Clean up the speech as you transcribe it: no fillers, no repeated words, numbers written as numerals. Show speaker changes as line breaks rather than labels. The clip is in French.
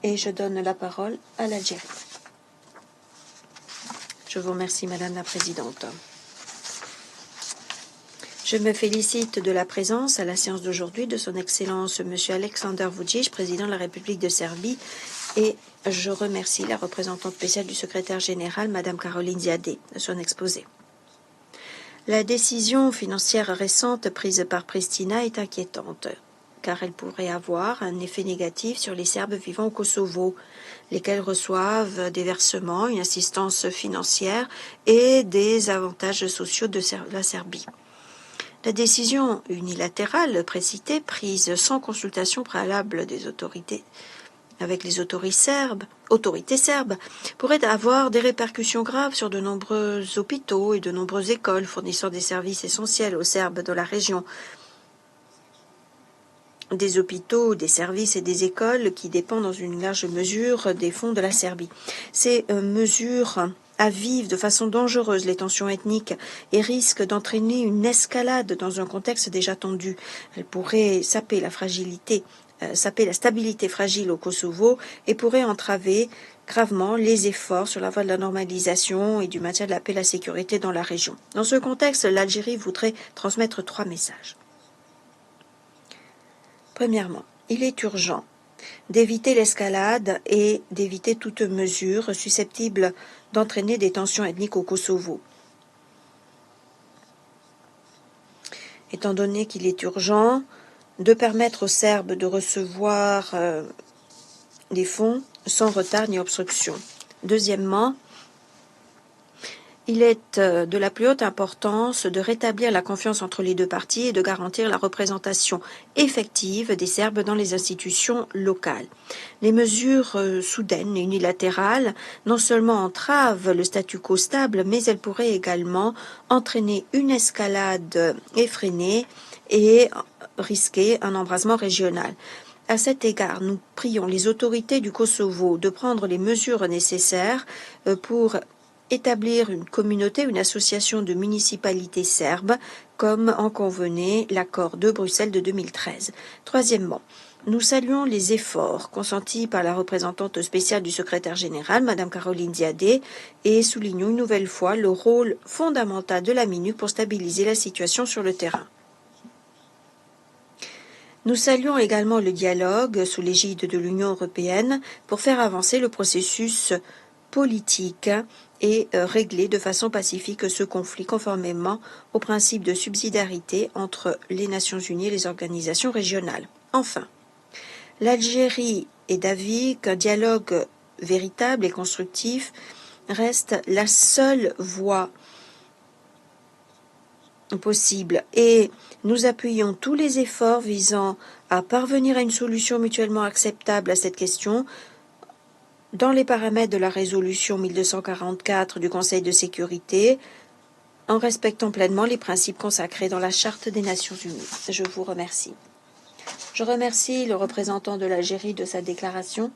et je donne la parole à l'Algérie. Je vous remercie, Madame la Présidente. Je me félicite de la présence à la séance d'aujourd'hui de son Excellence M. Alexander Vučić, président de la République de Serbie, et je remercie la représentante spéciale du secrétaire général, Madame Caroline Ziadé, de son exposé. La décision financière récente prise par Pristina est inquiétante, car elle pourrait avoir un effet négatif sur les Serbes vivant au Kosovo, lesquels reçoivent des versements, une assistance financière et des avantages sociaux de la Serbie. La décision unilatérale précitée, prise sans consultation préalable des autorités avec les autorités serbes, pourrait avoir des répercussions graves sur de nombreux hôpitaux et de nombreuses écoles fournissant des services essentiels aux Serbes de la région. Des hôpitaux, des services et des écoles qui dépendent dans une large mesure des fonds de la Serbie. Ces mesures avivent de façon dangereuse les tensions ethniques et risquent d'entraîner une escalade dans un contexte déjà tendu. Elles pourraient saper la stabilité fragile au Kosovo et pourrait entraver gravement les efforts sur la voie de la normalisation et du maintien de la paix et de la sécurité dans la région. Dans ce contexte, l'Algérie voudrait transmettre 3 messages. Premièrement, il est urgent d'éviter l'escalade et d'éviter toute mesure susceptible d'entraîner des tensions ethniques au Kosovo. Étant donné qu'il est urgent de permettre aux Serbes de recevoir des fonds sans retard ni obstruction. Deuxièmement, il est de la plus haute importance de rétablir la confiance entre les deux parties et de garantir la représentation effective des Serbes dans les institutions locales. Les mesures soudaines et unilatérales non seulement entravent le statu quo stable, mais elles pourraient également entraîner une escalade effrénée et risquer un embrasement régional. À cet égard, nous prions les autorités du Kosovo de prendre les mesures nécessaires pour établir une communauté, une association de municipalités serbes, comme en convenait l'accord de Bruxelles de 2013. Troisièmement, nous saluons les efforts consentis par la représentante spéciale du secrétaire général, Madame Caroline Ziadé, et soulignons une nouvelle fois le rôle fondamental de la MINUC pour stabiliser la situation sur le terrain. Nous saluons également le dialogue sous l'égide de l'Union européenne pour faire avancer le processus politique et régler de façon pacifique ce conflit conformément au principe de subsidiarité entre les Nations unies et les organisations régionales. Enfin, l'Algérie est d'avis qu'un dialogue véritable et constructif reste la seule voie possible et nous appuyons tous les efforts visant à parvenir à une solution mutuellement acceptable à cette question dans les paramètres de la résolution 1244 du Conseil de sécurité, en respectant pleinement les principes consacrés dans la Charte des Nations unies. Je vous remercie. Je remercie le représentant de l'Algérie de sa déclaration.